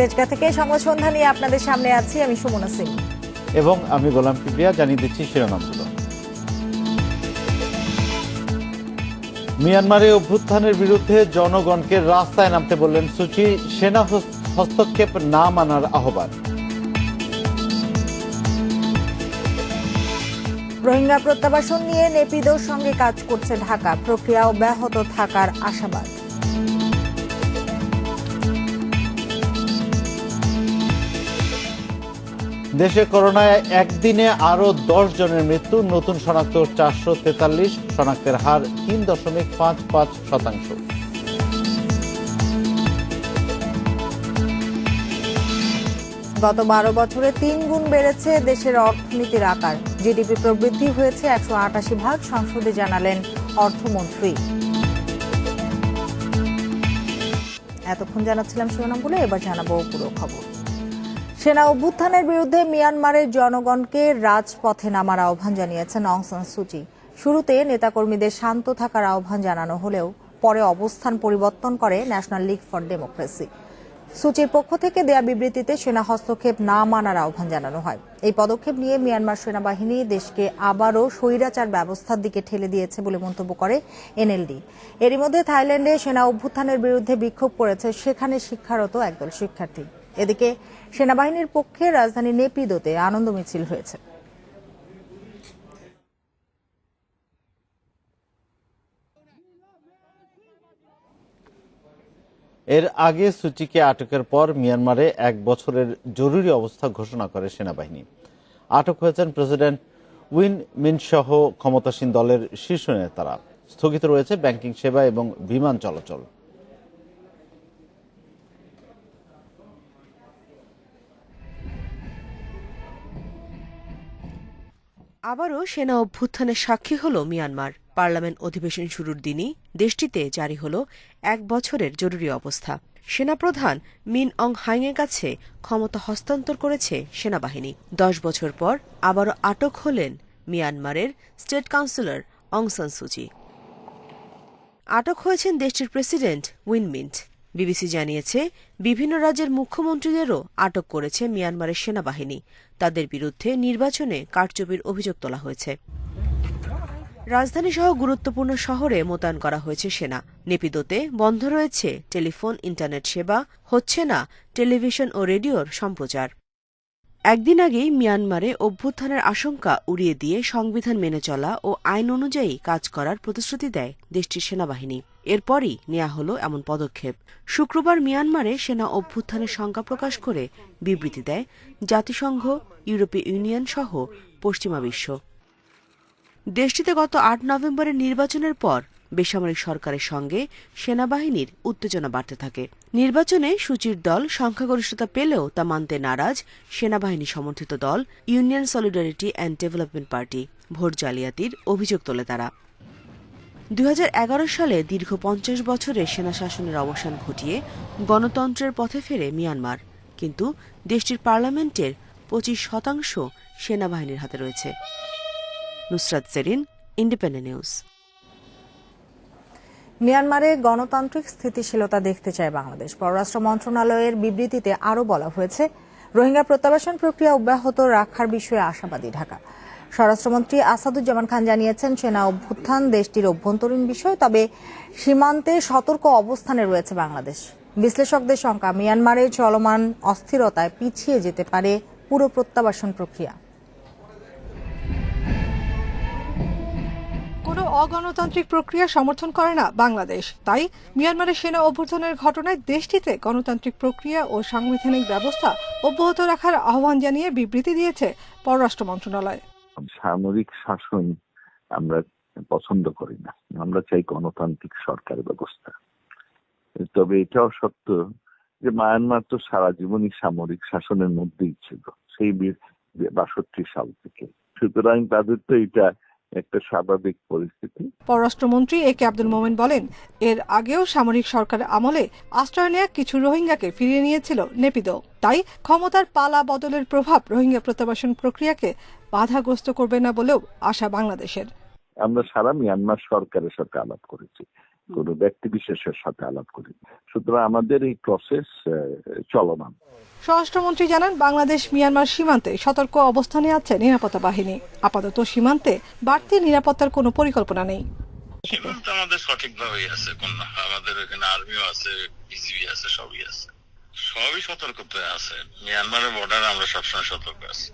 তেজগাঁ থেকে সংবাদ সন্ধ্যা নিয়ে আপনাদের সামনে আছি আমি সুমনা সিং এবং আমি গোলাম কিবরিয়া। জানিয়ে দিচ্ছি শিরোনামগুলো। মিয়ানমারে অভ্যুত্থানের বিরুদ্ধে জনগণকে রাস্তায় নামতে বললেন সু চি। সেনা হস্তক্ষেপ না মানার আহ্বান। রোহিঙ্গা প্রত্যাবাসন নিয়ে নেপিদোর সঙ্গে কাজ করছে ঢাকা, প্রক্রিয়া অব্যাহত থাকার আশাবাদ। দেশে করোনায় একদিনে আরো 10 জনের মৃত্যু, নতুন শনাক্ত 443, শনাক্তের হার 3.55%। গত 12 বছরে 3 গুণ বেড়েছে দেশের অর্থনীতির আকার, জিডিপি প্রবৃদ্ধি হয়েছে 188 ভাগ, সংসদে জানালেন অর্থমন্ত্রী। এতক্ষণ জানাচ্ছিলাম শিরোনামগুলো, এবার জানাবো পুরো খবর। সেনা অভ্যুত্থানের বিরুদ্ধে মিয়ানমারের জনগণকে রাজপথে নামার আহ্বান জানিয়েছেন অং সান সু চি। শুরুতে নেতাকর্মীদের শান্ত থাকার আহ্বান জানানো হলেও পরে অবস্থান পরিবর্তন করে ন্যাশনাল লীগ ফর ডেমোক্রেসি। সু চির পক্ষ থেকে দেয়া বিবৃতিতে সেনা হস্তক্ষেপ না মানার আহ্বান জানানো হয়। এই পদক্ষেপ নিয়ে মিয়ানমার সেনাবাহিনী দেশকে আবারও স্বৈরাচার ব্যবস্থার দিকে ঠেলে দিয়েছে বলে মন্তব্য করে এনএলডি। এরই মধ্যে থাইল্যান্ডে সেনা অভ্যুত্থানের বিরুদ্ধে বিক্ষোভ করেছে সেখানে শিক্ষারত একদল শিক্ষার্থী। এদিকে সেনাবাহিনীর পক্ষে রাজধানী নেপিদোতে আনন্দ মিছিল হয়েছে। এর আগে সু চিকে আটকের পর মিয়ানমারে 1 বছরের জরুরি অবস্থা ঘোষণা করে সেনাবাহিনী। আটক হয়েছেন প্রেসিডেন্ট উইন মিন্ট সহ ক্ষমতাসীন দলের শীর্ষ নেতারা। স্থগিত রয়েছে ব্যাংকিং সেবা এবং বিমান চলাচল। আবারও সেনা অভ্যুত্থানের সাক্ষী হল মিয়ানমার। পার্লামেন্ট অধিবেশন শুরুর দিনই দেশটিতে জারি হল 1 বছরের জরুরি অবস্থা। সেনাপ্রধান মিন অং হাইংয়ের কাছে ক্ষমতা হস্তান্তর করেছে সেনাবাহিনী। 10 বছর পর আবারও আটক হলেন মিয়ানমারের স্টেট কাউন্সিলর অং সান সু চি। আটক হয়েছেন দেশটির প্রেসিডেন্ট উইন মিন্ট। বিবিসি জানিয়েছে বিভিন্ন রাজ্যের মুখ্যমন্ত্রীদেরও আটক করেছে মিয়ানমারের সেনাবাহিনী। তাদের বিরুদ্ধে নির্বাচনে কারচুপির অভিযোগ তোলা হয়েছে। রাজধানীসহ গুরুত্বপূর্ণ শহরে মোতায়েন করা হয়েছে সেনা। নেপিদোতে বন্ধ রয়েছে টেলিফোন, ইন্টারনেট সেবা, হচ্ছে না টেলিভিশন ও রেডিওর সম্প্রচার। একদিন আগেই মিয়ানমারে অভ্যুত্থানের আশঙ্কা উড়িয়ে দিয়ে সংবিধান মেনে চলা ও আইন অনুযায়ী কাজ করার প্রতিশ্রুতি দেয় দেশটির সেনাবাহিনী। এরপরই নেওয়া হলো এমন পদক্ষেপ। শুক্রবার মিয়ানমারে সেনা অভ্যুত্থানের শঙ্কা প্রকাশ করে বিবৃতি দেয় জাতিসংঘ, ইউরোপীয় ইউনিয়ন সহ পশ্চিমা বিশ্ব। দেশটিতে গত 8 নভেম্বরের নির্বাচনের পর বেসামরিক সরকারের সঙ্গে সেনাবাহিনীর উত্তেজনা বাড়তে থাকে। নির্বাচনে সু চির দল সংখ্যাগরিষ্ঠতা পেলেও তা মানতে নারাজ সেনাবাহিনী সমর্থিত দল union solidarity and development party. Vote জালিয়াতির অভিযোগ তোলে তারা। 2011 সালে দীর্ঘ 50 বছরের সেনা শাসনের অবসান ঘটিয়ে গণতন্ত্রের পথে ফেরে মিয়ানমার, কিন্তু দেশটির পার্লামেন্টের 25% সেনাবাহিনীর হাতে রয়েছে। Nusrat Jerin, independent news. মিয়ানমারে গণতান্ত্রিক স্থিতিশীলতা দেখতে চায় বাংলাদেশ। পররাষ্ট্র মন্ত্রণালয়ের বিবৃতিতে আরও বলা হয়েছে, রোহিঙ্গা প্রত্যাবাসন প্রক্রিয়া অব্যাহত রাখার বিষয়ে আশাবাদী ঢাকা। স্বরাষ্ট্রমন্ত্রী আসাদুজ্জামান খান জানিয়েছেন, সেনা অভ্যুত্থান দেশটির অভ্যন্তরীণ বিষয়, তবে সীমান্তে সতর্ক অবস্থানে রয়েছে বাংলাদেশ। বিশ্লেষকদের শঙ্কা, মিয়ানমারের চলমান অস্থিরতায় পিছিয়ে যেতে পারে পুরো প্রত্যাবাসন প্রক্রিয়া। কোনো অগণতান্ত্রিক প্রক্রিয়া সমর্থন করে না বাংলাদেশ। তাই মিয়ানমারের সেনা অভ্যুত্থানের ঘটনায় দেশটিতে গণতান্ত্রিক প্রক্রিয়া ও সাংবিধানিক ব্যবস্থা অব্যাহত রাখার আহ্বান জানিয়ে বিবৃতি দিয়েছে পররাষ্ট্র মন্ত্রণালয়। সামরিক শাসন আমরা পছন্দ করি না, আমরা চাই গণতান্ত্রিক সরকার ব্যবস্থা। তবে এটাও সত্য যে মায়ানমার তো সারা জীবনই সামরিক শাসনের মধ্যেই ছিল, সেই 62 সাল থেকে। সুতরাং তাদের তো এটা একটা স্বাভাবিক পরিস্থিতি। পররাষ্ট্রমন্ত্রী এ কে আব্দুল মোমেন বলেন, এর আগেও সামরিক সরকারের আমলে আশ্রয় নেয়া কিছু রোহিঙ্গাকে ফিরিয়ে নিয়েছিল নেপিদো। তাই ক্ষমতার পালা বদলের প্রভাব রোহিঙ্গা প্রত্যাবাসন প্রক্রিয়াকে বাধাগ্রস্ত করবে না বলেও আশা বাংলাদেশের। আমরা সারা মিয়ানমার সরকারের সাথে আলাপ করেছি, কোনো ব্যক্তি বিশেষের সাথে আলাপ করি। সুতরাং আমাদের এই প্রসেস চলমান। স্বরাষ্ট্রমন্ত্রী জানান, বাংলাদেশ মিয়ানমার সীমান্তে সতর্ক অবস্থানে আছে নিরাপত্তা বাহিনী। আপাতত সীমান্তে বাড়তি নিরাপত্তার কোনো পরিকল্পনা নেই। সীমান্ত আমাদের সঠিকভাবেই আছে, আমাদের এখানে আর্মিও আছে, বিজিবি আছে, সবই সতর্কতায় আছে। মিয়ানমারের বর্ডারে আমরা সবসময় সতর্ক আছি।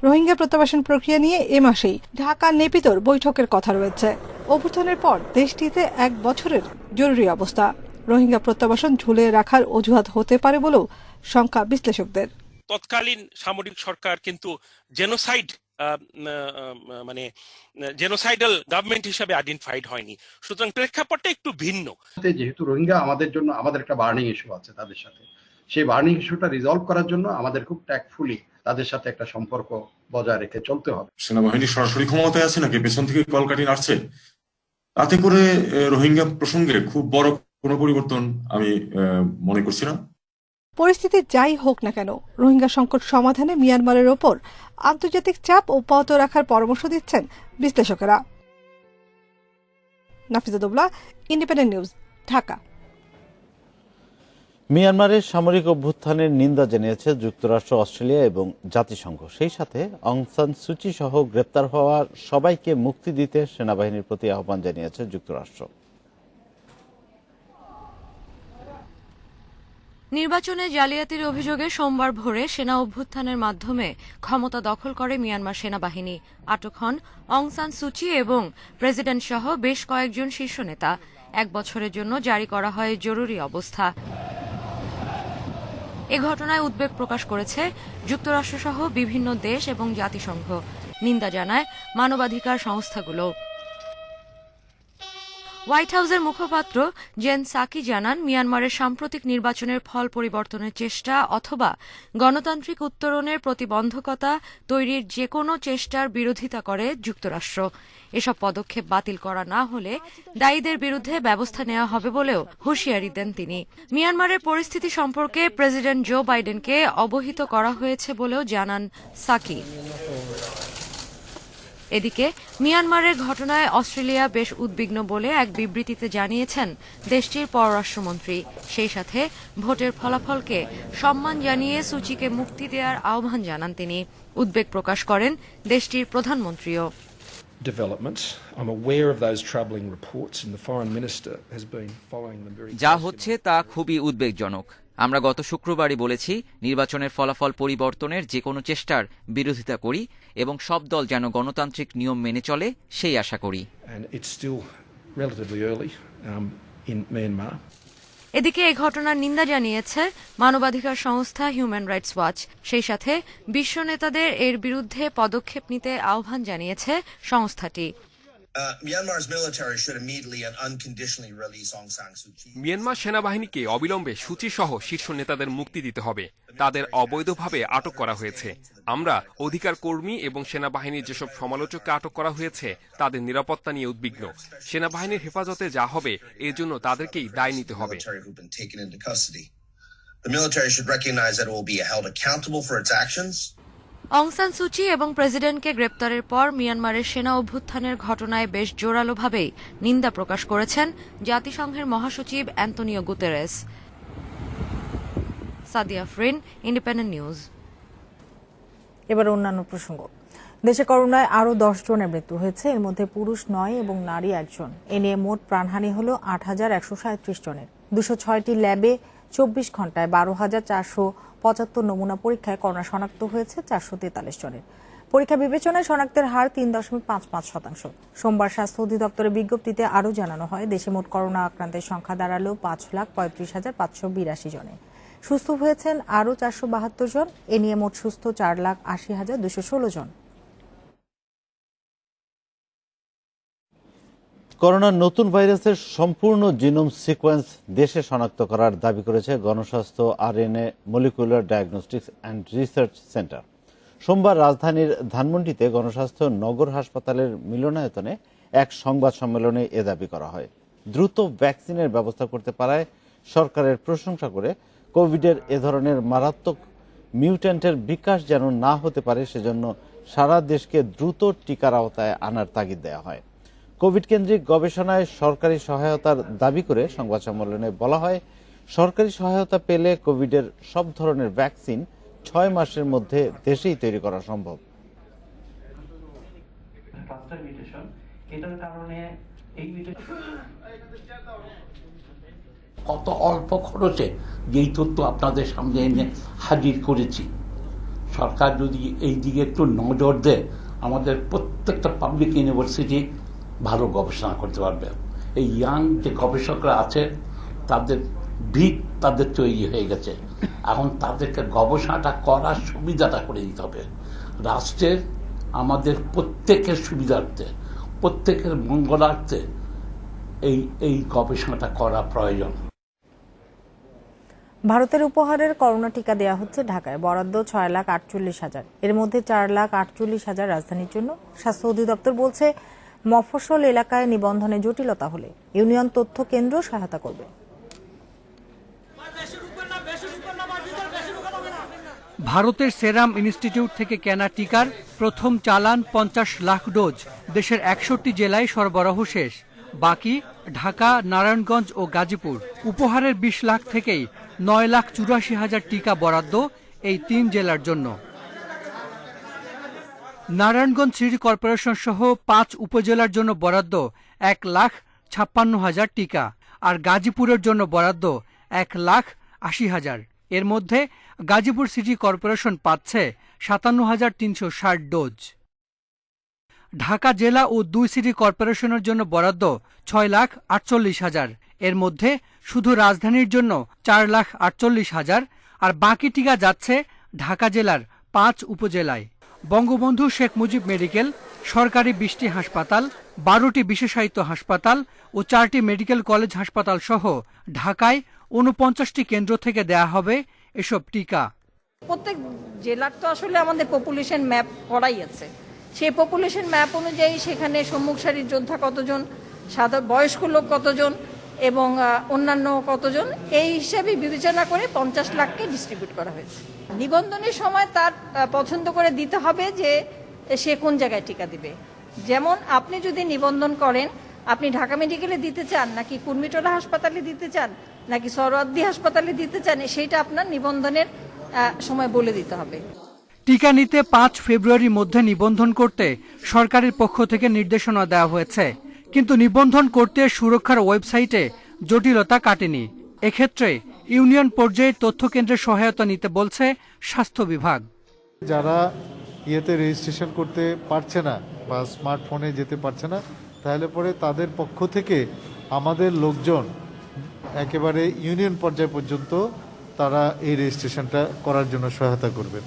রোহিঙ্গা প্রত্যাবাসন প্রক্রিয়া নিয়ে এ মাসেই ঢাকা নেপিতর বৈঠকের কথা রয়েছে। অভ্যুত্থানের পর দেশটিতে 1 বছরের জরুরি অবস্থা। রোহিঙ্গা প্রত্যাবাসন ঝুলিয়ে রাখার অজুহাত হতে পারে বলেও শঙ্কা বিশ্লেষকদের। তৎকালীন সামরিক সরকার কিন্তু জেনোসাইড জেনোসাইডাল গভর্নমেন্ট হিসেবে আইডেন্টিফাইড হয়নি, সুতরাং প্রেক্ষাপটটা একটু ভিন্ন। যেহেতু রোহিঙ্গা আমাদের জন্য আমাদের একটা বার্নিং ইস্যু আছে তাদের সাথে, সেই বার্নিং ইস্যুটা রিজলভ করার জন্য আমাদের খুব ট্যাক্টফুলি তাদের সাথে একটা সম্পর্ক বজায় রেখে চলতে হবে। সেনাবাহিনী সরাসরি ক্ষমতায় আছে নাকি পেছন থেকে কলকাঠি নাড়ছে, তাতে করে রোহিঙ্গা প্রসঙ্গে খুব বড় কোনো পরিবর্তন আমি মনে করছি না। পরিস্থিতি যাই হোক না কেন, রোহিঙ্গা সংকট সমাধানে মিয়ানমারের ওপর আন্তর্জাতিক চাপ অব্যাহত রাখার পরামর্শ দিচ্ছেন বিশ্লেষকেরা। Nafiza Dubla, Independent News, Dhaka. মিয়ানমারের সামরিক অভ্যুত্থানের নিন্দা জানিয়েছে যুক্তরাষ্ট্র, অস্ট্রেলিয়া এবং জাতিসংঘ। সেই সাথে অং সান সুচি সহ গ্রেপ্তার হওয়া সবাইকে মুক্তি দিতে সেনাবাহিনীর প্রতি আহ্বান জানিয়েছে যুক্তরাষ্ট্র। নির্বাচনে জালিয়াতির অভিযোগে সোমবার ভোরে সেনা অভ্যুত্থানের মাধ্যমে ক্ষমতা দখল করে মিয়ানমার সেনাবাহিনী। আটক হন অং সান সুচি এবং প্রেসিডেন্ট সহ বেশ কয়েকজন শীর্ষ নেতা। 1 বছরের জন্য জারি করা হয় জরুরি অবস্থা। এ ঘটনায় উদ্বেগ প্রকাশ করেছে যুক্তরাষ্ট্রসহ বিভিন্ন দেশ এবং জাতিসংঘ। নিন্দা জানায় মানবাধিকার সংস্থাগুলো। হোয়াইট হাউসের মুখপাত্র জেন সাকি জানান, মিয়ানমারের সাম্প্রতিক নির্বাচনের ফল পরিবর্তনের চেষ্টা অথবা গণতান্ত্রিক উত্তরণের প্রতিবন্ধকতা তৈরির যেকোনো চেষ্টার বিরোধিতা করে যুক্তরাষ্ট্র। এসব পদক্ষেপ বাতিল করা না হলে দায়ীদের বিরুদ্ধে ব্যবস্থা নেওয়া হবে বলেও হুঁশিয়ারি দেন তিনি। মিয়ানমারের পরিস্থিতি সম্পর্কে প্রেসিডেন্ট জো বাইডেনকে অবহিত করা হয়েছে বলেও জানান সাকি। এদিকে মিয়ানমারের ঘটনায় অস্ট্রেলিয়া বেশ উদ্বিগ্ন বলে এক বিবৃতিতে জানিয়েছেন দেশটির পররাষ্ট্রমন্ত্রী। সেই সাথে ভোটের ফলাফলকে সম্মান জানিয়ে সুচিকে মুক্তি দেওয়ার আহ্বান জানান তিনি। উদ্বেগ প্রকাশ করেন দেশটির প্রধানমন্ত্রীও। যা হচ্ছে তা খুবই উদ্বেগজনক। আমরা গত শুক্রবারই বলেছি, নির্বাচনের ফলাফল পরিবর্তনের যে কোনো চেষ্টার বিরোধিতা করি এবং সব দল যেন গণতান্ত্রিক নিয়ম মেনে চলে সেই আশা করি। এদিকে এই ঘটনার নিন্দা জানিয়েছে মানবাধিকার সংস্থা হিউম্যান রাইটস ওয়াচ। সেই সাথে বিশ্ব নেতাদের এর বিরুদ্ধে পদক্ষেপ নিতে আহ্বান জানিয়েছে সংস্থাটি। মিয়ানমার সেনাবাহিনীকে অবিলম্বে সূচি সহ শীর্ষ নেতাদের মুক্তি দিতে হবে। তাদের অবৈধভাবে আটক করা হয়েছে। আমরা অধিকার কর্মী এবং সেনাবাহিনীর যেসব সমালোচককে আটক করা হয়েছে তাদের নিরাপত্তা নিয়ে উদ্বিগ্ন। সেনাবাহিনীর হেফাজতে যা হবে এর জন্য তাদেরকেই দায় নিতে হবে। অং সান সুচি এবং প্রেসিডেন্টকে গ্রেপ্তারের পর মিয়ানমারের সেনা অভ্যুত্থানের ঘটনায় বেশ জোরালোভাবেই নিন্দা প্রকাশ করেছেন জাতিসংঘের মহাসচিব Antonio Guterres. Sadia Afrin, independent news. এবার অন্যান্য প্রসঙ্গ। দেশে করোনায় আরও 10 জনের মৃত্যু হয়েছে, এর মধ্যে পুরুষ 9 এবং নারী 1 জন। এ নিয়ে মোট প্রাণহানি হল 8,137 জনের। 206টি ল্যাবে 24 ঘন্টায় 12,475 নমুনা পরীক্ষায় করোনা শনাক্ত হয়েছে 443 জনের। পরীক্ষা বিবেচনায় শনাক্তের হার 3.55%। সোমবার স্বাস্থ্য অধিদপ্তরের বিজ্ঞপ্তিতে আরও জানানো হয়, দেশে মোট করোনা আক্রান্তের সংখ্যা দাঁড়ালো 5,35,582 জনে। সুস্থ হয়েছেন আরও 472 জন। এ নিয়ে মোট সুস্থ 4,80,216 জন। করোনার নতুন ভাইরাসের সম্পূর্ণ জিনোম সিকোয়েন্স দেশে শনাক্ত করার দাবি করেছে গণস্বাস্থ্য RNA molecular diagnostics and research centre. সোমবার রাজধানীর ধানমন্ডিতে গণস্বাস্থ্য নগর হাসপাতালের মিলনায়তনে এক সংবাদ সম্মেলনে এ দাবি করা হয়। দ্রুত ভ্যাকসিনের ব্যবস্থা করতে পারায় সরকারের প্রশংসা করে কোভিডের এ ধরনের মারাত্মক মিউট্যান্টের বিকাশ যেন না হতে পারে সেজন্য সারা দেশকে দ্রুত টিকার আওতায় আনার তাগিদ দেওয়া হয়। কোভিড কেন্দ্রিক গবেষণায় সরকারি সহায়তার দাবি করে সংবাদ সম্মেলনে বলা হয়, সরকারি সহায়তা পেলে কোভিডের সব ধরনের ভ্যাকসিন 6 মাসের মধ্যে দেশেই তৈরি করা সম্ভব। কত অল্প খরচে যেই তথ্য আপনাদের সামনে এনে হাজির করেছি। সরকার যদি এই দিকে একটু নজর দেয়, আমাদের প্রত্যেকটা পাবলিক ইউনিভার্সিটি ভালো গবেষণা করতে পারবে। এই ইয়াং যে গবেষকরা আছে তাদের ভিত তাদের তৈরি হয়ে গেছে, এখন তাদেরকে গবেষণাটা করার সুবিধাটা করে দিতে হবে। রাষ্ট্রের আমাদের প্রত্যেকের সুবিধার্থে, প্রত্যেকের মঙ্গলার্থে এই গবেষণাটা করা প্রয়োজন। ভারতের উপহারের করোনা টিকা দেওয়া হচ্ছে ঢাকায়, বরাদ্দ 6,48,000। এর মধ্যে 4,48,000 রাজধানীর জন্য। স্বাস্থ্য অধিদপ্তর বলছে, মফস্বল এলাকায় নিবন্ধনে জটিলতা হলে ইউনিয়ন তথ্য কেন্দ্র সহায়তা করবে। ভারতের সেরাম ইনস্টিটিউট থেকে কেনা টিকার প্রথম চালান 50 লাখ ডোজ দেশের 61 জেলায় সরবরাহ শেষ। বাকি ঢাকা, নারায়ণগঞ্জ ও গাজীপুর। উপহারের 20 লাখ থেকেই 9,84,000 টিকা বরাদ্দ এই 3 জেলার জন্য। নারায়ণগঞ্জ সিটি কর্পোরেশন সহ 5 উপজেলার জন্য বরাদ্দ 1,56,000 টিকা, আর গাজীপুরের জন্য বরাদ্দ 1,80,000। এর মধ্যে গাজীপুর সিটি কর্পোরেশন পাচ্ছে 57,360 ডোজ। ঢাকা জেলা ও 2 সিটি কর্পোরেশনের জন্য বরাদ্দ 6,48,000। এর মধ্যে শুধু রাজধানীর জন্য 4,48,000, আর বাকি টিকা যাচ্ছে ঢাকা জেলার 5 উপজেলায়। বঙ্গবন্ধু শেখ মুজিব মেডিকেল, সরকারি 20টি হাসপাতাল, 12টি বিশেষায়িত হাসপাতাল ও 4টি মেডিকেল কলেজ হাসপাতাল সহ ঢাকায় 49টি কেন্দ্র থেকে দেয়া হবে এসব টিকা। প্রত্যেক জেলার তো আসলে আমাদের পপুলেশন ম্যাপ করাই আছে। সেই পপুলেশন ম্যাপ অনুযায়ী সেখানে সম্মুখ সারির যোদ্ধা কতজন, সাধারণ বয়স্ক লোক কতজন এবং অন্যান্য কতজন, এই হিসাবে বিবেচনা করে 50 লাখকে ডিস্ট্রিবিউট করা হয়েছে। নিবন্ধনের সময় তার পছন্দ করে দিতে হবে যে সে কোন জায়গায় টিকা দিবে। যেমন আপনি যদি নিবন্ধন করেন, আপনি ঢাকা মেডিকেলে দিতে চান নাকি কুর্মিটোলা হাসপাতালে দিতে চান নাকি সরওয়ার্দী হাসপাতালে দিতে চান, সেইটা আপনার নিবন্ধনের সময় বলে দিতে হবে। টিকা নিতে 5 ফেব্রুয়ারির মধ্যে নিবন্ধন করতে সরকারের পক্ষ থেকে নির্দেশনা দেওয়া হয়েছে, কিন্তু নিবন্ধন করতে সুরক্ষার ওয়েবসাইটে জটিলতা কাটেনি। এক্ষেত্রে ইউনিয়ন পর্যায়ে তথ্য কেন্দ্রের সহায়তা নিতে বলছে স্বাস্থ্য বিভাগ। যারা ইয়েতে রেজিস্ট্রেশন করতে পারছে না বা স্মার্টফোনে যেতে পারছে না, তাহলে পরে তাদের পক্ষ থেকে আমাদের লোকজন একেবারে ইউনিয়ন পর্যায় পর্যন্ত তারা এই রেজিস্ট্রেশনটা করার জন্য সহায়তা করবেন।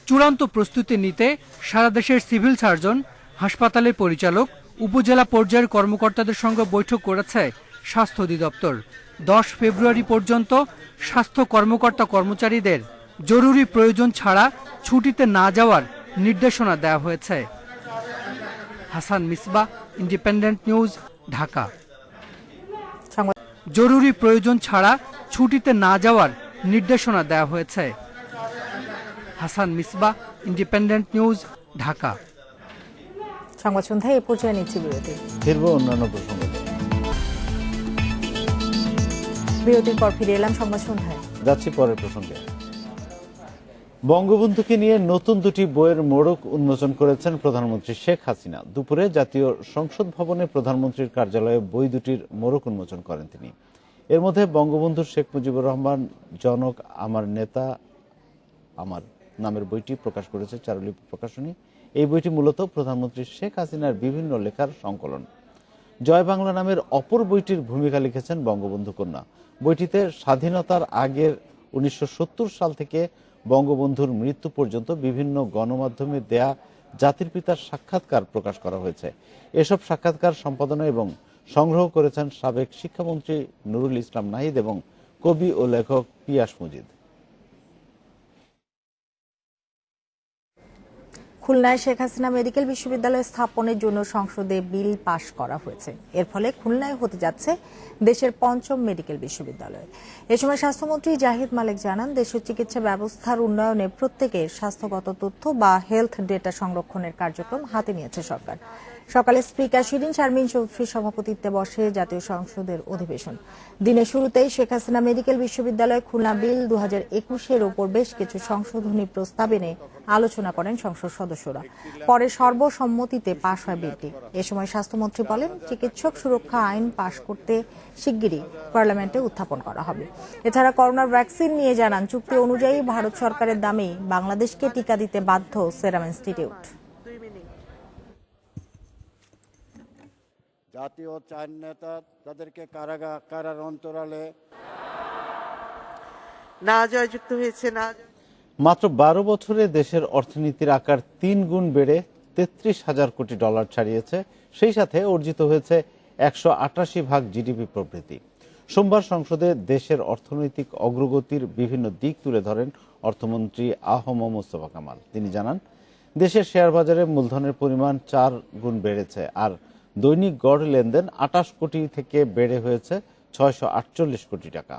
চূড়ান্ত প্রস্তুতি নিতে সারা দেশের সিভিল সার্জন, হাসপাতালের পরিচালক, উপজেলা পর্যায়ের কর্মকর্তাদের সঙ্গে বৈঠক করেছে স্বাস্থ্য অধিদপ্তর। 10 ফেব্রুয়ারি পর্যন্ত স্বাস্থ্য কর্মকর্তা কর্মচারীদের জরুরি প্রয়োজন ছাড়া ছুটিতে না যাওয়ার নির্দেশনা দেওয়া হয়েছে। Hasan Misbah, independent News, Dhaka. জরুরি প্রয়োজন ছাড়া ছুটিতে না যাওয়ার নির্দেশনা দেওয়া হয়েছে। Hasan Misbah, independent News, Dhaka. সংবাদ সন্ধ্যায় এ পর্যায়ে নিচ্ছি বিরতি। ফিরবো অন্যান্য প্রসঙ্গে। বিরতির পর ফিরে এলাম সংবাদ সন্ধ্যায়। যাচ্ছি পরের প্রসঙ্গে। বঙ্গবন্ধুকে নিয়ে নতুন 2টি বইয়ের মোড়ক উন্মোচন করেছেন প্রধানমন্ত্রী শেখ হাসিনা। দুপুরে জাতীয় সংসদ ভবনে প্রধানমন্ত্রীর কার্যালয়ে বই 2টির মোড়ক উন্মোচন করেন তিনি। এর মধ্যে বঙ্গবন্ধু শেখ মুজিবুর রহমান জনক আমার নেতা আমার নামের বইটি প্রকাশ করেছে চারুলিপি প্রকাশনী। এই বইটি মূলত প্রধানমন্ত্রী শেখ হাসিনার বিভিন্ন লেখার সংকলন। জয় বাংলা নামের অপর বইটির ভূমিকা লিখেছেন বঙ্গবন্ধু কন্যা। বইটিতে স্বাধীনতার আগের 1970 সাল থেকে বঙ্গবন্ধুর মৃত্যু পর্যন্ত বিভিন্ন গণমাধ্যমে দেয়া জাতির পিতার সাক্ষাৎকার প্রকাশ করা হয়েছে। এসব সাক্ষাৎকার সম্পাদনা এবং সংগ্রহ করেছেন সাবেক শিক্ষামন্ত্রী নুরুল ইসলাম নাহিদ এবং কবি ও লেখক পিয়াস মুজিদ। খুলনায় শেখ হাসিনা মেডিকেল বিশ্ববিদ্যালয় স্থাপনের জন্য সংসদে বিল পাশ করা হয়েছে। এর ফলে খুলনায় হতে যাচ্ছে দেশের 5ম মেডিকেল বিশ্ববিদ্যালয়। এ সময় স্বাস্থ্যমন্ত্রী জাহিদ মালেক জানান, দেশের চিকিৎসা ব্যবস্থার উন্নয়নে প্রত্যেকের স্বাস্থ্যগত তথ্য বা হেলথ ডেটা সংরক্ষণের কার্যক্রম হাতে নিয়েছে সরকার। সকালে স্পিকার শিরিন শারমিন চৌধুরীর সভাপতিত্বে বসে জাতীয় সংসদের অধিবেশন। দিনের শুরুতেই শেখ হাসিনা মেডিকেল বিশ্ববিদ্যালয় খুলনা বিল 2021-এর ওপর বেশ কিছু সংশোধনী প্রস্তাব এনে আলোচনা করেন সংসদ সদস্যরা। পরে সর্বসম্মতিতে পাশ হয় বিলটি। এ সময় স্বাস্থ্যমন্ত্রী বলেন, চিকিৎসক সুরক্ষা আইন পাশ করতে শিগগিরই পার্লামেন্টে উত্থাপন করা হবে। এছাড়া করোনার ভ্যাকসিন নিয়ে জানান, চুক্তি অনুযায়ী ভারত সরকারের দামেই বাংলাদেশকে টিকা দিতে বাধ্য সেরাম ইনস্টিটিউট। জাতীয় চার নেতা তাদেরকে কারার অন্তরালে না জয়যুক্ত হয়েছে না। মাত্র 12 বছরে দেশের অর্থনীতির আকার 3 গুণ বেড়ে 33,000 কোটি ডলার ছাড়িয়েছে। সেই সাথে অর্জিত হয়েছে 188 ভাগ জিডিপি প্রবৃদ্ধি। সোমবার সংসদে দেশের অর্থনৈতিক অগ্রগতির বিভিন্ন দিক তুলে ধরেন অর্থমন্ত্রী আ.হ.ম মুস্তফা কামাল। তিনি জানান, দেশের শেয়ার বাজারে মূলধনের পরিমাণ 4 গুণ বেড়েছে, আর দৈনিক গড় লেনদেন 28 কোটি থেকে বেড়ে হয়েছে 648 কোটি টাকা।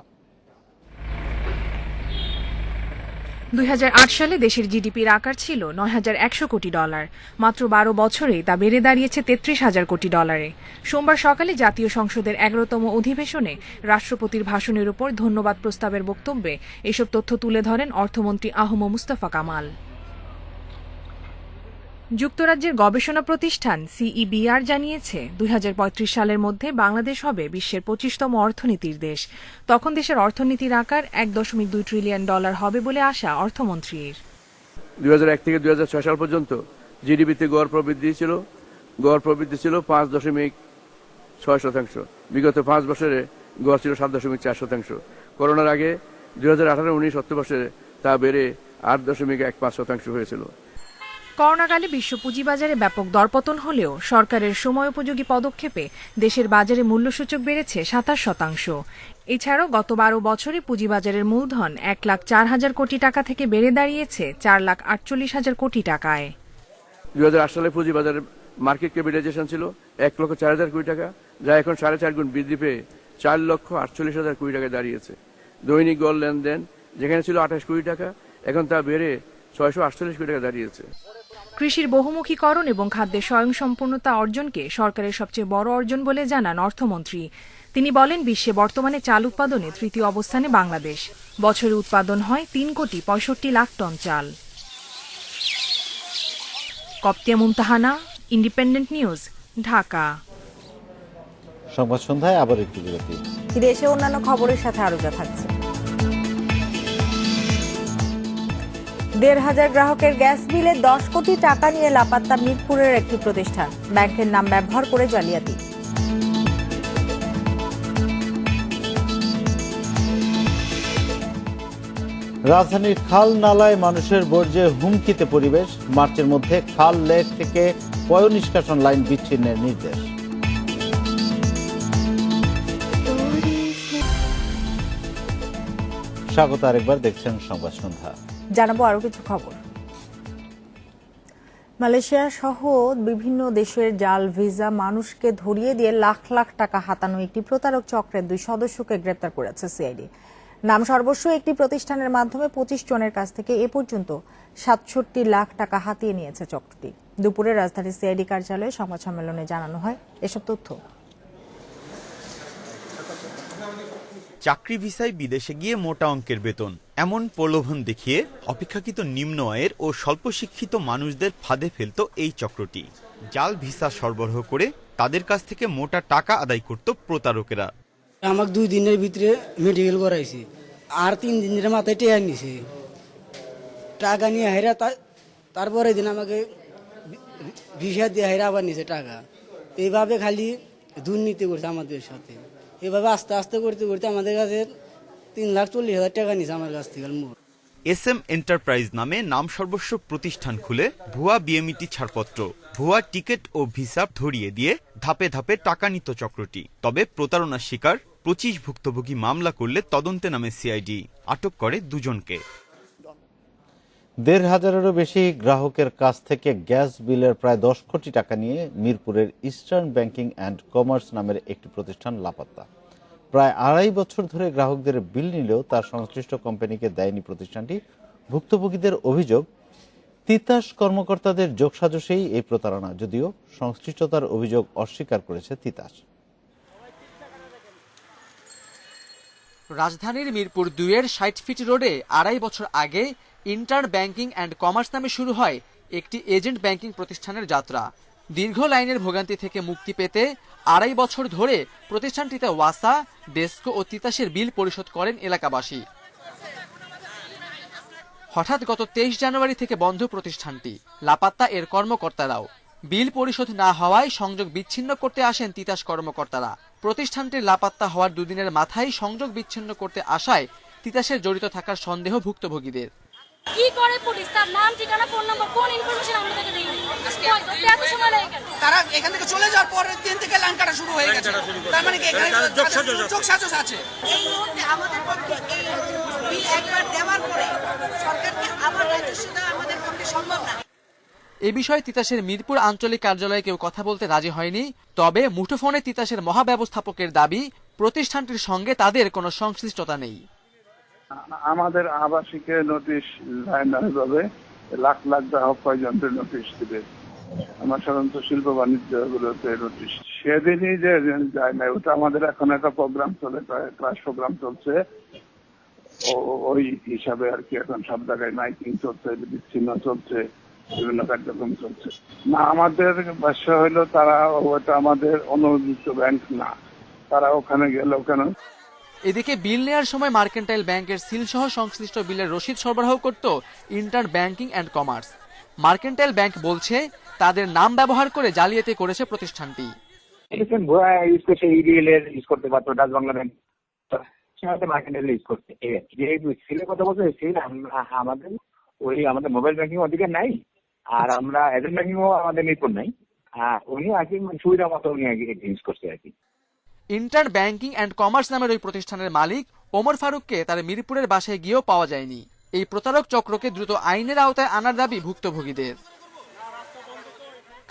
2008 সালে দেশের জিডিপির আকার ছিল 9,100 কোটি ডলার। মাত্র 12 বছরে তা বেড়ে দাঁড়িয়েছে 33,000 কোটি ডলারে। সোমবার সকালে জাতীয় সংসদের 11তম অধিবেশনে রাষ্ট্রপতির ভাষণের উপর ধন্যবাদ প্রস্তাবের বক্তব্যে এসব তথ্য তুলে ধরেন অর্থমন্ত্রী আ.হ.ম মুস্তফা কামাল। যুক্তরাজ্যের গবেষণা প্রতিষ্ঠান CEBR জানিয়েছে, 2035 সালের মধ্যে বাংলাদেশ হবে বিশ্বের 25তম অর্থনীতির দেশ। তখন দেশের অর্থনীতির আকার 1.2 ট্রিলিয়ন ডলার হবে বলে আশা অর্থমন্ত্রীর। 2001 থেকে 2006 সাল পর্যন্ত জিডিপিতে গড় প্রবৃদ্ধি ছিল 5.6%। বিগত 5 বছরে গড় ছিল 7.4%। করোনার আগে 2018-19 অর্থবর্ষে তা বেড়ে 8.15% হয়েছিল। করোনাকালে বিশ্ব পুঁজিবাজারে ব্যাপক দরপতন হলেও সরকারের সময়োপযোগী পদক্ষেপে দেশের বাজারে মূল্যসূচক বেড়েছে 27%। এছাড়াও গত 12 বছরে পুঁজিবাজারের মূলধন 1,04,000 কোটি টাকা থেকে বেড়ে দাঁড়িয়েছে 4,48,000 কোটি টাকায়। 2008 সালে পুঁজিবাজারের মার্কেট ক্যাপিটালাইজেশন ছিল 1,04,000 কোটি টাকা, যা এখন 4.5 গুণ বৃদ্ধি পেয়ে 4,48,000 কোটি টাকায় দাঁড়িয়েছে। দৈনিক গড় লেনদেন যেখানে ছিল 28 কোটি টাকা, এখন তা বেড়ে 648 কোটি টাকা দাঁড়িয়েছে। কৃষির বহুমুখীকরণ এবং খাদ্যের স্বয়ংসম্পূর্ণতা অর্জনকে সরকারের সবচেয়ে বড় অর্জন বলে জানান অর্থমন্ত্রী। তিনি বলেন, বিশ্বে বর্তমানে চাল উৎপাদনে 3য় অবস্থানে বাংলাদেশ। বছরে উৎপাদন হয় 3,65,00,000 টন চাল। কপ্তিয়া মুমতাহানা, ইন্ডিপেন্ডেন্ট নিউজ, ঢাকা। সংবাদ সন্ধ্যায় আবার একটু বিরতি। ফিরে এসে অন্যান্য খবরের সাথে আরো যা থাকছে। 1,500 গ্রাহকের গ্যাস বিলে 10 কোটি টাকা নিয়ে লাপাত্তা মিরপুরের একটি প্রতিষ্ঠান। ব্যাংকের নাম ব্যবহার করে জালিয়াতি। রাজধানীর খাল নালায় মানুষের বর্জ্যে হুমকিতে পরিবেশ। মার্চের মধ্যে খাল লেক থেকে পয় নিষ্কাশন লাইন বিচ্ছিন্নের নির্দেশ। স্বাগত আরেকবার, দেখছেন সংবাদ সন্ধ্যা। জানাবো আরো কিছু খবর। মালয়েশিয়া সহ বিভিন্ন দেশের জাল ভিসা মানুষকে ধরিয়ে দিয়ে লাখ লাখ টাকা হাতানো একটি প্রতারক চক্রের 2 সদস্যকে গ্রেপ্তার করেছে সিআইডি। নাম সর্বস্ব একটি প্রতিষ্ঠানের মাধ্যমে 25 জনের কাছ থেকে এ পর্যন্ত 67 লাখ টাকা হাতিয়ে নিয়েছে চক্রটি। দুপুরে রাজধানীর সিআইডি কার্যালয়ে সংবাদ সম্মেলনে জানানো হয় এসব তথ্য। চাকরি ভিসায় বিদেশে গিয়ে মোটা অঙ্কের বেতন, এমন প্রলোভন দেখিয়ে অপেক্ষাকৃত নিম্ন আয়ের ও স্বল্প শিক্ষিত মানুষদের ফাঁদে ফেলত এই চক্রটি। জাল ভিসা সরবরাহ করে তাদের কাছ থেকে মোটা টাকা আদায় করত প্রতারকেরা। আমাকে 2 দিনের ভিতরে মেডিকেল করাইছি, আর 3 দিনের মাথায় টেয়া নিছে টাকা নিয়ে হেরা। তারপরে দিন আমাকে ভিসা দিয়ে হেরা আবার নিছে টাকা। এইভাবে খালি দুর্নীতি করছে আমাদের সাথে। এভাবে আস্তে আস্তে করতে করতে আমাদের কাছে 3,40,000 টাকা নিছে আমার কাছ থেকে। SM এন্টারপ্রাইজ নামে নাম সর্বস্ব প্রতিষ্ঠান খুলে ভুয়া বিএমইটি ছাড়পত্র, ভুয়া টিকিট ও ভিসা ধরিয়ে দিয়ে ধাপে ধাপে টাকা নিত চক্রটি। তবে প্রতারণার শিকার 25 ভুক্তভোগী মামলা করলে তদন্তে নামে সিআইডি। আটক করে 2 জনকে। 1,500-এরও বেশি গ্রাহকের কাছ থেকে গ্যাস বিলের প্রায় 10 কোটি টাকা নিয়ে মিরপুরের ইস্টার্ন ব্যাংকিং অ্যান্ড কমার্স নামের একটি প্রতিষ্ঠান লাপাত্তা। প্রায় 2.5 বছর ধরে গ্রাহকদের বিল নিলেও তার সংশ্লিষ্ট কোম্পানিকে দেয়নি প্রতিষ্ঠানটি। ভুক্তভোগীদের অভিযোগ, তিতাস কর্মকর্তাদের যোগসাজশেই এই প্রতারণা, যদিও সংশ্লিষ্টতার অভিযোগ অস্বীকার করেছে তিতাস। রাজধানীর মিরপুর ২-এর ৬০ ফিট রোডে ২.৫ বছর আগে ইন্টার্ন ব্যাংকিং অ্যান্ড কমার্স নামে শুরু হয় একটি এজেন্ট ব্যাংকিং প্রতিষ্ঠানের যাত্রা। দীর্ঘ লাইনের ভোগান্তি থেকে মুক্তি পেতে ২.৫ বছর ধরে প্রতিষ্ঠানটিতে ওয়াসা, ডেস্কো ও তিতাসের বিল পরিশোধ করেন এলাকাবাসী। হঠাৎ গত ২৩ জানুয়ারি থেকে বন্ধ প্রতিষ্ঠানটি, লাপাত্তা এর কর্মকর্তারাও। বিল পরিশোধ না হওয়ায় সংযোগ বিচ্ছিন্ন করতে আসেন তিতাস কর্মকর্তারা। প্রতিষ্ঠানটির লাপাত্তা হওয়ার দুদিনের মাথায় সংযোগ বিচ্ছিন্ন করতে আসায় তিতাসের জড়িত থাকার সন্দেহ ভুক্তভোগীদের। কি করে পুলিশ তার নাম, ঠিকানা, ফোন নম্বর, কোন ইনফরমেশন আমাদেরকে দেয়নি? এত সময় লাগে কেন? তারা এখান থেকে চলে যাওয়ার পরের দিন থেকে লাইন কাটা শুরু হয়ে গেছে। তার মানে কি এখানে যোগসাজশ আছে? এই মুহূর্তে আমাদের পক্ষে এই বিল একবার দেওয়ার পরে সরকারকে আবার রাজস্ব দেওয়া আমাদের পক্ষে সম্ভব না। এ বিষয়ে তিতাসের মিরপুর আঞ্চলিক কার্যালয়ে কেউ কথা বলতে রাজি হয়নি। তবে মুঠোফোনে তিতাসের মহাব্যবস্থাপকের দাবি, প্রতিষ্ঠানটির সঙ্গে তাদের কোনো সংশ্লিষ্টতা নেই। আমাদের আবাসিকের নোটিশ যায় না, এভাবে লাখ লাখ গ্রাহক পর্যন্ত নোটিশ দিবে। আমার সাধারণত শিল্প বাণিজ্য গুলোতে নোটিশ সেদিনই যে যায় না, ওটা আমাদের এখন একটা প্রোগ্রাম চলে, ক্লাস প্রোগ্রাম চলছে, ওই হিসাবে আর কি। এখন সব জায়গায় মাইকিং চলছে, বিচ্ছিন্ন চলছে, বিভিন্ন কার্যক্রম চলছে না। আমাদের ভাষ্য হইলো তারা ওটা আমাদের অনুমোদিত ব্যাংক না, তারা ওখানে গেল কেন। এদিকে বিল নেওয়ার সময় মার্কেন্টাইল ব্যাংকের সিল সহ সংশ্লিষ্ট বিলের রসিদ সরবরাহ করত intern banking and commerce. Mercantile bank বলছে তাদের নাম ব্যবহার করে জালিয়াতি করেছে প্রতিষ্ঠানটি। আমাদের মোবাইল ব্যাংকিং অধিকার নাই, আর আমরা এজেন্ট ব্যাংকিংও আমাদের নির্ভর নাই। উনি আর কি সুবিধা মতো উনি ইউজ করছে আর কি। ইন্টার্ন ব্যাংকিং অ্যান্ড কমার্স নামের ওই প্রতিষ্ঠানের মালিক ওমর ফারুককে তার মিরপুরের বাসায় গিয়েও পাওয়া যায়নি। এই প্রতারক চক্রকে দ্রুত আইনের আওতায় আনার দাবি ভুক্তভোগীদের।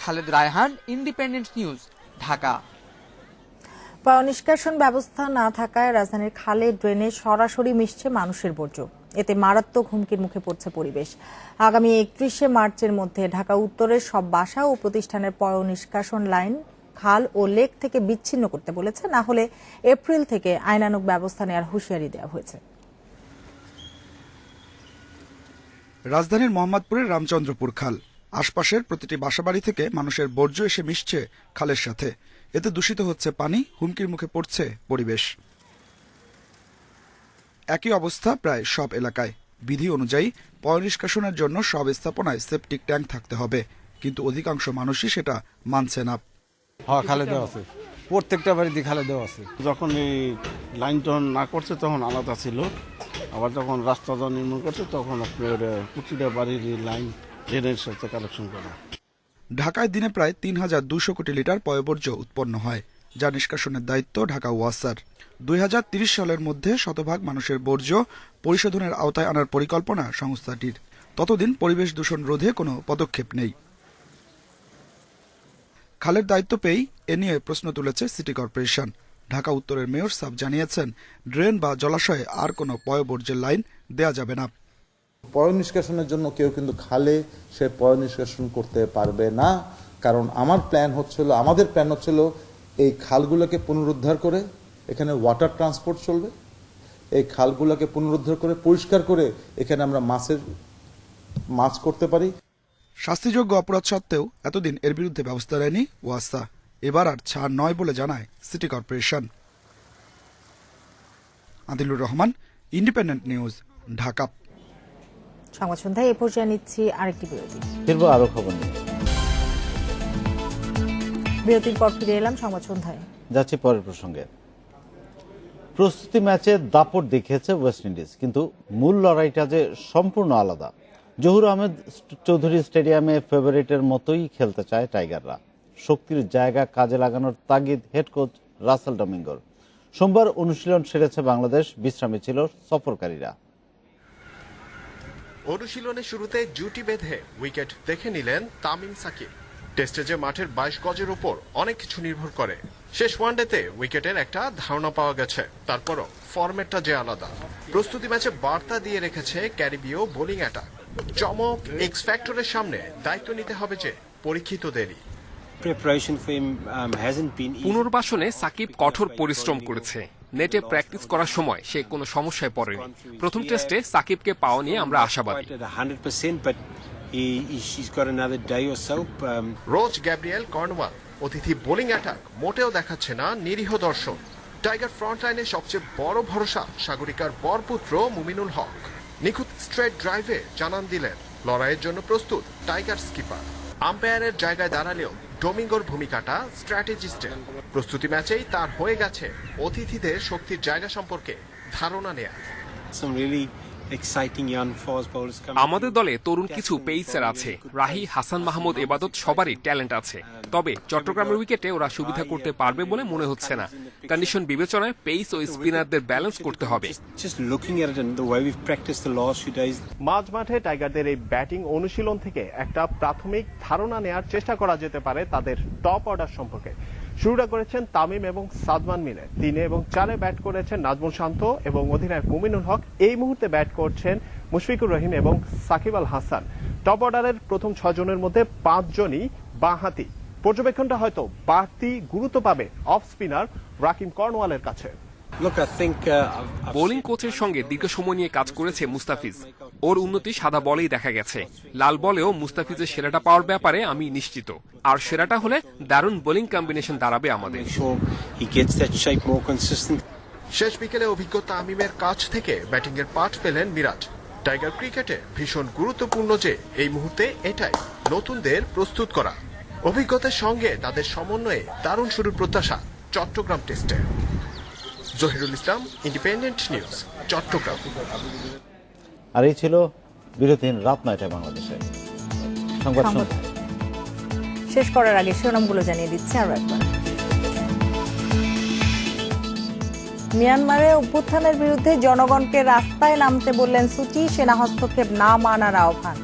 Khaled Raihan, Independent News, Dhaka. নিষ্কাশন ব্যবস্থা না থাকায় রাজধানীর খালে ড্রেনে সরাসরি মিশছে মানুষের বর্জ্য। এতে মারাত্মক হুমকির মুখে পড়ছে পরিবেশ। আগামী 31শে মার্চের মধ্যে ঢাকা উত্তরের সব বাসা ও প্রতিষ্ঠানের পয় নিষ্কাশন লাইন খাল ও লেক থেকে বিচ্ছিন্ন করতে বলেছে, না হলে এপ্রিল থেকে আইনানুগ ব্যবস্থা নেওয়ার হুঁশিয়ারি দেওয়া হয়েছে। রাজধানীর মোহাম্মদপুরের রামচন্দ্রপুর খাল, আশপাশের প্রতিটি বাসাবাড়ি থেকে মানুষের বর্জ্য এসে মিশছে খালের সাথে। এতে দূষিত হচ্ছে পানি, হুমকির মুখে পড়ছে পরিবেশ। একই অবস্থা প্রায় সব এলাকায়। বিধি অনুযায়ী পয় নিষ্কাশনের জন্য সব স্থাপনায় সেপটিক ট্যাঙ্ক থাকতে হবে, কিন্তু অধিকাংশ মানুষই সেটা মানছে না। হ্যাঁ, খালে দেওয়া আছে, প্রত্যেকটা বাড়িতে খালে দেওয়া আছে। যখন এই লাইন যখন না করছে তখন আলাদা ছিল, আবার যখন রাস্তা যখন নির্মাণ করছে তখন আপনার প্রতিটা বাড়ির লাইন ড্রেনের সাথে কালেকশন করা। ঢাকায় দিনে প্রায় ৩,২০০ কোটি লিটার পয়বর্জ্য উৎপন্ন হয়, যা নিষ্কাশনের দায়িত্ব ঢাকা ওয়াসার। ২০৩০ সালের মধ্যে শতভাগ মানুষের বর্জ্য পরিশোধনের আওতায় আনার পরিকল্পনা সংস্থাটির। ততদিন পরিবেশ দূষণ রোধে কোনো পদক্ষেপ নেই। খালের দায়িত্ব পেয়েই এ নিয়ে প্রশ্ন তুলেছে সিটি কর্পোরেশন। ঢাকা উত্তরের মেয়র সাব জানিয়েছেন, ড্রেন বা জলাশয়ে আর কোনো পয়বর্জ্যের লাইন দেয়া যাবে না। পয় নিষ্কাশনের জন্য কেউ কিন্তু খালে সে পয় নিষ্কাশন করতে পারবে না, কারণ আমাদের প্ল্যান হচ্ছিল এই খালগুলোকে পুনরুদ্ধার করে এখানে ওয়াটার ট্রান্সপোর্ট চলবে, এই খালগুলোকে পুনরুদ্ধার করে পরিষ্কার করে এখানে আমরা মাছ করতে পারি। শাস্তিযোগ্য অপরাধ সত্ত্বেও এতদিন এর বিরুদ্ধে ব্যবস্থা নেয়নি ওয়াসা। এবার আর ছাড় নয় বলে জানায় city corporation. Adilur Rahman, independent News, Dhaka. সংবাদ সন্ধ্যায় এ পর্যায়ে নিচ্ছি আরেকটি বিরতি। ফিরবো আরো খবর নিয়ে। বিরতির পর ফিরে এলাম সংবাদ সন্ধ্যায়। যাচ্ছি পরের প্রসঙ্গে। প্রস্তুতি ম্যাচে দাপট দেখিয়েছে ওয়েস্ট ইন্ডিজ, কিন্তু মূল লড়াইটা যে সম্পূর্ণ আলাদা। জহুর আহমেদ চৌধুরী স্টেডিয়ামে ফেভারিটের মতোই খেলতে চায় টাইগাররা। শক্তির জায়গা কাজে লাগানোর তাগিদ হেড কোচ রাসেল ডমিঙ্গোর। সোমবার অনুশীলন সেরেছে বাংলাদেশ, বিশ্রামে ছিল সফরকারীরা। অনুশীলনের শুরুতে জুটি বেঁধে উইকেট দেখে নিলেন তামিম সাকিব। টেস্টে যে মাঠের 22 গজের উপর অনেক কিছু নির্ভর করে। শেষ ওয়ানডেতে উইকেটের একটা ধারণা পাওয়া গেছে, তারপরও ফরম্যাটটা যে আলাদা। প্রস্তুতি ম্যাচে বার্তা দিয়ে রেখেছে ক্যারিবীয় বোলিং অ্যাটাক। চমক এক্স ফ্যাক্টরের সামনে দায়িত্ব নিতে হবে যে পরীক্ষিতদেরই। পুনর্বাসনে সাকিব কঠোর পরিশ্রম করেছে। নেটে প্র্যাকটিস করার সময় সে কোনো সমস্যায় পড়েনি। প্রথম টেস্টে সাকিবকে পাওয়া নিয়ে আমরা আশাবাদী। রোজ গ্যাব্রিয়েল কর্নওয়াল অতিথি বোলিং অ্যাটাক মোটেও দেখাচ্ছে না নিরীহ দর্শক। টাইগার ফ্রন্ট লাইনে সবচেয়ে বড় ভরসা সাগরিকার বরপুত্র মুমিনুল হক। নিখুঁত স্ট্রেট ড্রাইভে জানান দিলেন লড়াইয়ের জন্য প্রস্তুত টাইগার স্কিপার। আম্পায়ারের জায়গায় দাঁড়ালেও ডোমিঙ্গোর ভূমিকাটা স্ট্র্যাটেজিস্টের। প্রস্তুতি ম্যাচেই তার হয়ে গেছে অতিথিদের শক্তির জায়গা সম্পর্কে ধারণা নেয়া। আমাদের দলে তরুণ কিছু পেসার আছে। রাহি, হাসান মাহমুদ, এবাদত সবারই ট্যালেন্ট আছে, তবে চট্টগ্রামের উইকেটে ওরা সুবিধা করতে পারবে বলে মনে হচ্ছে না। কন্ডিশন বিবেচনায় পেস ও স্পিনারদের ব্যালেন্স করতে হবে। মাঝ মাঠে টাইগারদের এই ব্যাটিং অনুশীলন থেকে একটা প্রাথমিক ধারণা নেয়ার চেষ্টা করা যেতে পারে তাদের টপ অর্ডার সম্পর্কে। শুরুটা করেছেন তামিম এবং সাদমান মিলে। 3 এবং 4 ব্যাট করেছেন নাজমুল শান্ত এবং অধিনায়ক মুমিনুল হক। এই মুহূর্তে ব্যাট করছেন মুশফিকুর রহিম এবং সাকিব আল হাসান। টপ অর্ডারের প্রথম 6 জনের মধ্যে 5 জনই বাঁহাতি। পর্যবেক্ষণটা হয়তো বাড়তি গুরুত্ব পাবে অফ স্পিনার রাকিম কর্নওয়ালের কাছে। বোলিং কোচের সঙ্গে দীর্ঘ সময় নিয়ে কাজ করেছে মুস্তাফিজ। ওর উন্নতি সাদা বলেই দেখা গেছে। লাল বলেও মুস্তাফিজের সেরাটা পাওয়ার ব্যাপারে আমি নিশ্চিত। আর সেরাটা হলে দারুণ বোলিং কম্বিনেশন দাঁড়াবে আমাদের। শেষ বিকেলে অভিজ্ঞ তামিমের কাছ থেকে ব্যাটিং এর পাঠ পেলেন মিরাজ। টাইগার ক্রিকেটে ভীষণ গুরুত্বপূর্ণ যে এই মুহূর্তে এটাই নতুনদের প্রস্তুত করা। অভিজ্ঞতার সঙ্গে তাদের সমন্বয়ে দারুণ শুরুর প্রত্যাশা চট্টগ্রাম টেস্টে। জহিরুল ইসলাম, ইন্ডিপেন্ডেন্ট নিউজ, চট্টগ্রাম। আর এই ছিল বিরতিহীন রাত 9টায় বাংলাদেশে সংবাদ শেষ করার আগে শিরোনামগুলো জানিয়ে দিচ্ছে আরো একবার। মিয়ানমারে অভ্যুত্থানের বিরুদ্ধে জনগণকে রাস্তায় নামতে বললেন সু চি, সেনা হস্তক্ষেপ না মানার আহ্বান।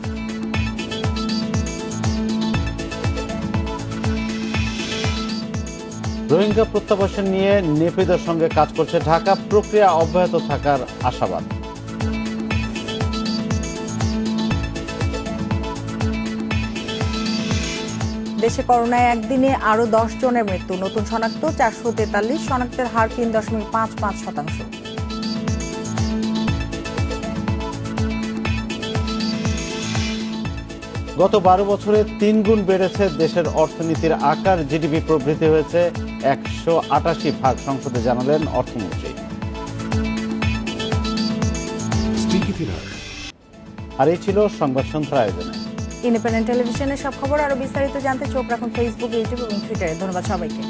রোহিঙ্গা প্রত্যাবাসন নিয়ে নেপিদের সঙ্গে কাজ করছে ঢাকা, প্রক্রিয়া অব্যাহত থাকার আশাবাদ। দেশে করোনায় একদিনে আরো 10 জনের মৃত্যু, নতুন শনাক্ত 443, শনাক্তের হার 3.55%। গত 12 বছরে 3 গুণ বেড়েছে দেশের অর্থনীতির আকার, জিডিপি প্রবৃদ্ধি হয়েছে 188 সংসদে জানালেন অর্থমন্ত্রী। আর এই ছিল সংবাদ সন্ধ্যার আয়োজনে। ইন্ডিপেন্ডেন্ট টেলিভিশনের সব খবর আরো বিস্তারিত জানতে চোখ রাখুন ফেসবুক, ইউটিউব এবং টুইটারে। ধন্যবাদ সবাইকে।